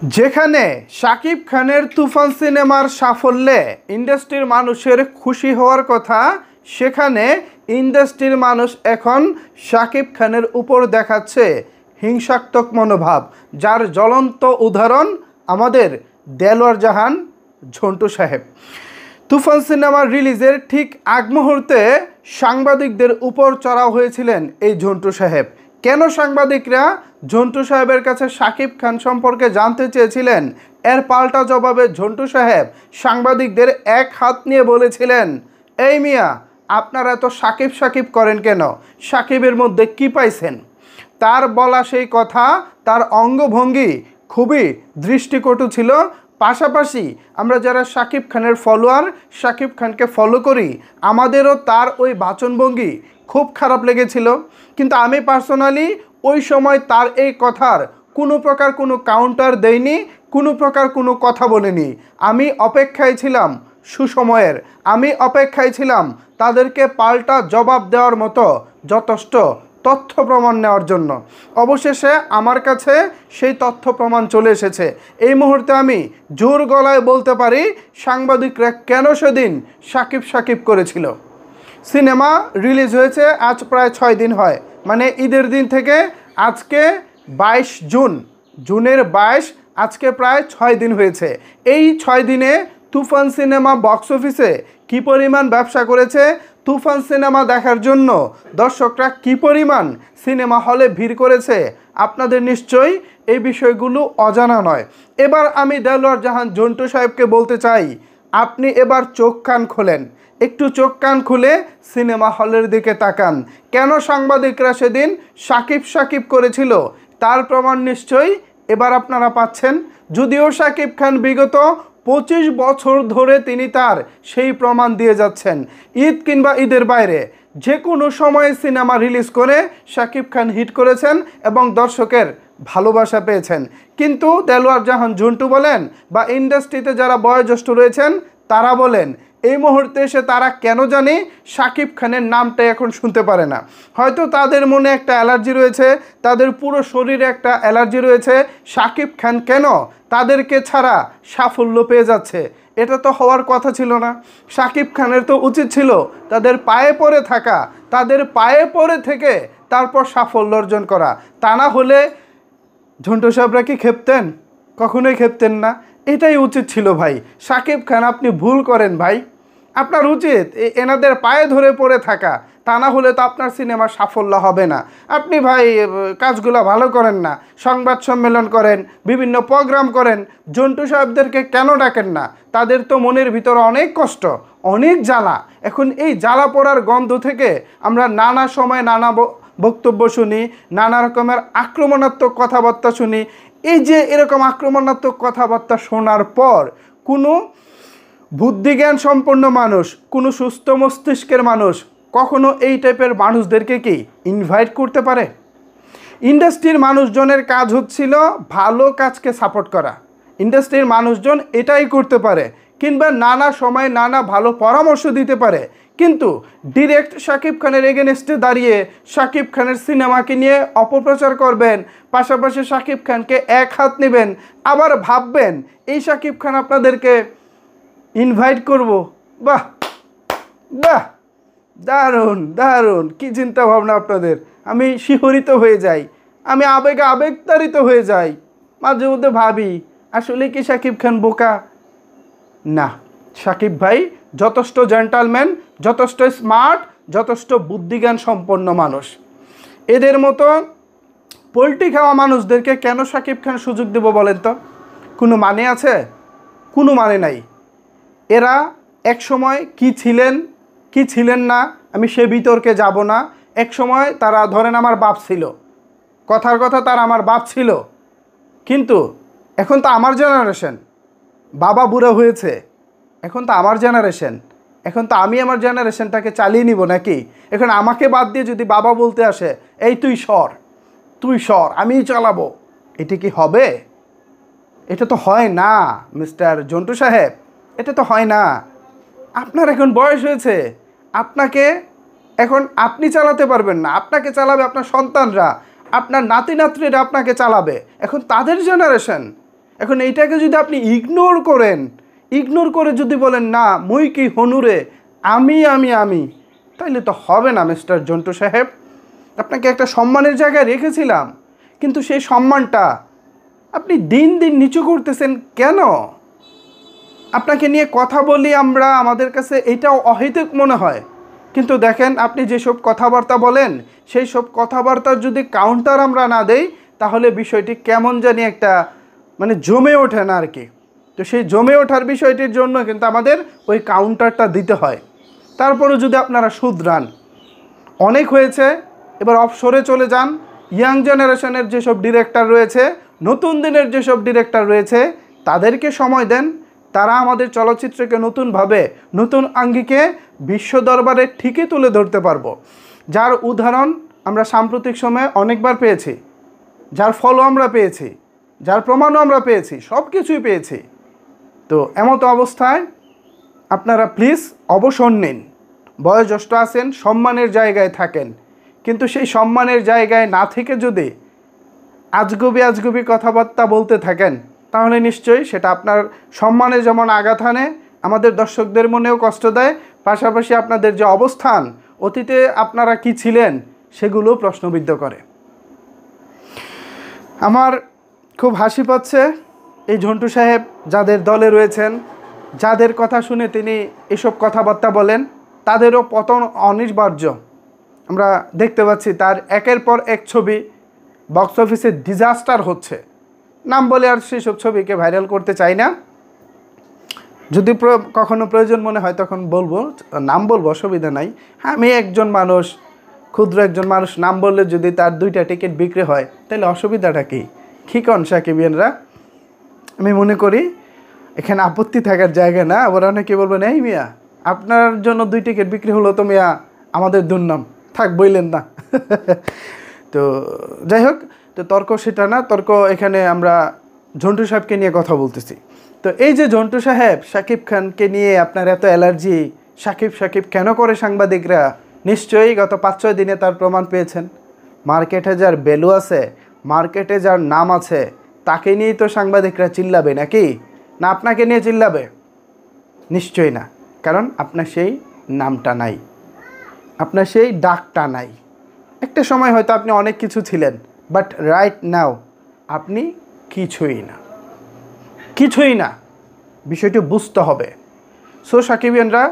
যেখানে শাকিব খানের তুফান সিনেমার সাফল্যে ইন্ডাস্ট্রির মানুষের খুশি হওয়ার কথা, সেখানে ইন্ডাস্ট্রির মানুষ এখন শাকিব খানের উপর দেখাচ্ছে হিংসাত্মক মনোভাব, যার জ্বলন্ত উদাহরণ আমাদের দেলোয়ার জাহান ঝন্টু সাহেব। তুফান সিনেমার রিলিজের ঠিক আগ মুহূর্তে সাংবাদিকদের উপর চড়াও হয়েছিলেন এই ঝন্টু সাহেব। কেন সাংবাদিকরা ঝন্টু সাহেবের কাছে শাকিব খান সম্পর্কে জানতে চেয়েছিলেন, এর পাল্টা জবাবে ঝন্টু সাহেব সাংবাদিকদের এক হাত নিয়ে বলেছিলেন, এই মিয়া, আপনারা এত সাকিব সাকিব করেন কেন? সাকিবের মধ্যে কি পাইছেন? তার বলা সেই কথা, তার অঙ্গভঙ্গি খুবই দৃষ্টিকটু ছিল। পাশাপাশি আমরা যারা শাকিব খানের ফলোয়ার, শাকিব খানকে ফলো করি, আমাদেরও তার ওই বাচনভঙ্গি খুব খারাপ লেগেছিল। কিন্তু আমি পার্সোনালি ওই সময় তার এই কথার কোনো প্রকার কোনো কাউন্টার দেইনি, কোনো প্রকার কোনো কথা বলিনি। আমি অপেক্ষায় ছিলাম সুসময়ের, আমি অপেক্ষায় ছিলাম তাদেরকে পাল্টা জবাব দেওয়ার মতো যথেষ্ট তথ্য প্রমাণ নেওয়ার জন্য। অবশেষে আমার কাছে সেই তথ্য প্রমাণ চলে এসেছে। এই মুহূর্তে আমি জোর গলায় বলতে পারি, সাংবাদিকরা কেন সেদিন সাকিব সাকিব করেছিল। সিনেমা রিলিজ হয়েছে আজ প্রায় 6 দিন হয়, মানে ঈদের দিন থেকে আজকে 22 জুন, জুনের 22, আজকে প্রায় 6 দিন হয়েছে। এই 6 দিনে তুফান সিনেমা বক্স অফিসে কী পরিমাণ ব্যবসা করেছে, তুফান সিনেমা দেখার জন্য দর্শকরা কী পরিমাণ সিনেমা হলে ভিড় করেছে, আপনাদের নিশ্চয়ই এই বিষয়গুলো অজানা নয়। এবার আমি দেলোয়ার জাহান ঝন্টু সাহেবকে বলতে চাই, আপনি এবার চোখ কান খোলেন, একটু চোখ কান খুলে সিনেমা হলের দিকে তাকান। কেন সাংবাদিকরা সেদিন সাকিব সাকিব করেছিল তার প্রমাণ নিশ্চয়ই এবার আপনারা পাচ্ছেন। যদিও শাকিব খান বিগত 25 বছর ধরে তিনি তার সেই প্রমাণ দিয়ে যাচ্ছেন, ঈদ কিংবা ঈদের বাইরে যে কোনো সময়ে সিনেমা রিলিজ করে শাকিব খান হিট করেছেন এবং দর্শকের ভালোবাসা পেয়েছেন। কিন্তু দেলোয়ার জাহান ঝন্টু বলেন বা ইন্ডাস্ট্রিতে যারা বয়োজ্যেষ্ঠ রয়েছেন তারা বলেন, এই মুহূর্তে এসে তারা কেন জানি শাকিব খানের নামটা এখন শুনতে পারে না। হয়তো তাদের মনে একটা অ্যালার্জি রয়েছে, তাদের পুরো শরীরে একটা অ্যালার্জি রয়েছে। শাকিব খান কেন তাদেরকে ছাড়া সাফল্য পেয়ে যাচ্ছে? এটা তো হওয়ার কথা ছিল না। শাকিব খানের তো উচিত ছিল তাদের পায়ে পড়ে থাকা, তাদের পায়ে পড়ে থেকে তারপর সাফল্য অর্জন করা। তা না হলে ঝন্টু সাহেবরা কি খেপতেন? কখনোই খেপতেন না। এটাই উচিত ছিল ভাই। শাকিব খান, আপনি ভুল করেন ভাই, আপনার উচিত এনাদের পায়ে ধরে পড়ে থাকা, তা না হলে তো আপনার সিনেমা সাফল্য হবে না। আপনি ভাই কাজগুলো ভালো করেন না, সংবাদ সম্মেলন করেন, বিভিন্ন প্রোগ্রাম করেন, ঝন্টু সাহেবদেরকে কেন ডাকেন না? তাদের তো মনের ভিতরে অনেক কষ্ট, অনেক জ্বালা। এখন এই জ্বালা পড়ার গন্ধ থেকে আমরা নানা সময় নানা বক্তব্য শুনি, নানা রকমের আক্রমণাত্মক কথাবার্তা শুনি। এই যে এরকম আক্রমণাত্মক কথাবার্তা শোনার পর কোনো বুদ্ধিজ্ঞান সম্পন্ন মানুষ, কোনো সুস্থ মস্তিষ্কের মানুষ কখনো এই টাইপের মানুষদেরকে কি ইনভাইট করতে পারে? ইন্ডাস্ট্রির মানুষজনের কাজ হচ্ছিল ভালো কাজকে সাপোর্ট করা। ইন্ডাস্ট্রির মানুষজন এটাই করতে পারে, কিংবা নানা সময় নানা ভালো পরামর্শ দিতে পারে। কিন্তু ডিরেক্ট শাকিব খানের এগেনস্টে দাঁড়িয়ে শাকিব খানের সিনেমাকে নিয়ে অপপ্রচার করবেন, পাশাপাশি শাকিব খানকে এক হাত নেবেন, আবার ভাববেন এই শাকিব খান আপনাদেরকে ইনভাইট করব। বাহ বাহ, দারুণ দারুণ, কী চিন্তা ভাবনা আপনাদের! আমি শিহরিত হয়ে যাই, আমি আবেগে আবেগতাড়িত হয়ে যাই। মাঝে মধ্যে ভাবি, আসলে কি শাকিব খান বোকা? না, শাকিব ভাই যথেষ্ট জেন্টালম্যান, যথেষ্ট স্মার্ট, যথেষ্ট বুদ্ধিজ্ঞান সম্পন্ন মানুষ। এদের মতো পোল্ট্রি খাওয়া মানুষদেরকে কেন শাকিব খান সুযোগ দেব বলেন তো? কোনো মানে আছে? কোনো মানে নাই। এরা এক সময় কি ছিলেন কি ছিলেন না আমি সে বিতর্কে যাব না। এক সময় তারা ধরেন আমার বাপ ছিল, কথার কথা তারা আমার বাপ ছিল, কিন্তু এখন তো আমার জেনারেশন, বাবা বুড়া হয়েছে, এখন তো আমার জেনারেশন, এখন তো আমি আমার জেনারেশনটাকে চালিয়ে নিব নাকি? এখন আমাকে বাদ দিয়ে যদি বাবা বলতে আসে, এই তুই সর, তুই সর, আমিই চালাবো, এটা কি হবে? এটা তো হয় না মিস্টার ঝন্টু সাহেব, এটা তো হয় না। আপনার এখন বয়স হয়েছে, আপনাকে এখন আপনি চালাতে পারবেন না, আপনাকে চালাবে আপনার সন্তানরা, আপনার নাতি নাতনিরা আপনাকে চালাবে। এখন তাদের জেনারেশন, এখন এইটাকে যদি আপনি ইগনোর করে যদি বলেন না মুই কি হনুরে আমি তাইলে তো হবে না মিস্টার জন্টু সাহেব। আপনাকে একটা সম্মানের জায়গায় রেখেছিলাম, কিন্তু সেই সম্মানটা আপনি দিন দিন নিচু করতেছেন কেন? আপনাকে নিয়ে কথা বলি আমরা, আমাদের কাছে এটাও অহেতুক মনে হয়, কিন্তু দেখেন আপনি যেসব কথাবার্তা বলেন সেই সব কথাবার্তার যদি কাউন্টার আমরা না দেই তাহলে বিষয়টি কেমন জানি একটা মানে জমে ওঠে না আর কি। তো সেই জমে ওঠার বিষয়টির জন্য কিন্তু আমাদের ওই কাউন্টারটা দিতে হয়। তারপরে যদি আপনারা শুধরান, অনেক হয়েছে, এবার অফশোরে চলে যান। ইয়াং জেনারেশনের যেসব ডিরেক্টর রয়েছে, নতুন দিনের যেসব ডিরেক্টর রয়েছে, তাদেরকে সময় দেন। তারা আমাদের চলচ্চিত্রকে নতুনভাবে নতুন আঙ্গিকে বিশ্ব দরবারে ঠিকই তুলে ধরতে পারবো, যার উদাহরণ আমরা সাম্প্রতিক সময়ে অনেকবার পেয়েছি, যার ফলও আমরা পেয়েছি, যার প্রমাণও আমরা পেয়েছি, সব কিছুই পেয়েছি। তো এমতো অবস্থায় আপনারা প্লিজ অবসর নিন। বয়োজ্যেষ্ঠ আছেন, সম্মানের জায়গায় থাকেন, কিন্তু সেই সম্মানের জায়গায় না থেকে যদি আজগুবি কথাবার্তা বলতে থাকেন তাহলে নিশ্চয়ই সেটা আপনার সম্মানে যেমন আঘাত হানে, আমাদের দর্শকদের মনেও কষ্ট দেয়, পাশাপাশি আপনাদের যে অবস্থান, অতীতে আপনারা কি ছিলেন সেগুলো প্রশ্নবিদ্ধ করে। আমার খুব হাসি পাচ্ছে এই ঝন্টু সাহেব যাদের দলে রয়েছেন, যাদের কথা শুনে তিনি এসব কথাবার্তা বলেন, তাদেরও পতন অনিবার্য। আমরা দেখতে পাচ্ছি তার একের পর এক ছবি বক্স অফিসে ডিজাস্টার হচ্ছে। নাম বলে আর সেসব ছবিকে ভাইরাল করতে চাই না, যদি কখনো প্রয়োজন মনে হয় তখন বলবো, নাম বলবো, অসুবিধা নাই। আমি একজন মানুষ, ক্ষুদ্র একজন মানুষ, নাম বললে যদি তার 2টা টিকিট বিক্রি হয় তাহলে অসুবিধাটা কী কন সাকিবিয়ানরা? আমি মনে করি এখানে আপত্তি থাকার জায়গা না। আবার অনেকে বলবেন এই মিয়া আপনার জন্য 2 টিকিট বিক্রি হলো তো মিয়া আমাদের দুর্নাম থাক বইলেন না। তো যাই হোক, তো তর্ক সেটা না, তর্ক এখানে আমরা ঝন্টু সাহেবকে নিয়ে কথা বলতেছি। তো এই যে ঝন্টু সাহেব, শাকিব খানকে নিয়ে আপনার এত অ্যালার্জি, সাকিব কেন করে সাংবাদিকরা? নিশ্চয়ই গত 5-6 দিনে তার প্রমাণ পেয়েছেন। মার্কেটে যার ভ্যালু আছে, মার্কেটে যার নাম আছে, তাকে নিয়েই তো সাংবাদিকরা চিল্লাবে নাকি? না আপনাকে নিয়ে চিল্লাবে? নিশ্চয়ই না, কারণ আপনার সেই নামটা নাই, আপনার সেই ডাকটা নাই। একটা সময় হয়তো আপনি অনেক কিছু ছিলেন, বাট রাইট নাও আপনি কিছুই না। বিষয়টি বুঝতে হবে। সো সাকিবিয়ানরা,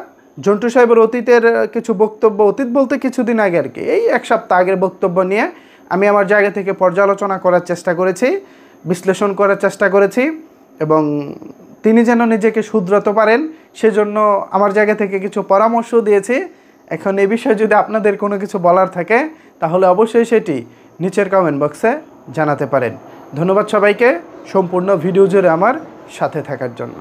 ঝন্টু সাহেবের অতীতের কিছু বক্তব্য, অতীত বলতে কিছুদিন আগে আর কি, এই 1 সপ্তাহ আগের বক্তব্য নিয়ে আমি আমার জায়গা থেকে পর্যালোচনা করার চেষ্টা করেছি, বিশ্লেষণ করার চেষ্টা করেছি, এবং তিনি যেন নিজেকে শুধরাতে পারেন সেজন্য আমার জায়গা থেকে কিছু পরামর্শ দিয়েছি। এখন এই বিষয়ে যদি আপনাদের কোনো কিছু বলার থাকে তাহলে অবশ্যই সেটি নিচের কমেন্ট বক্সে জানাতে পারেন। ধন্যবাদ সবাইকে সম্পূর্ণ ভিডিও জুড়ে আমার সাথে থাকার জন্য।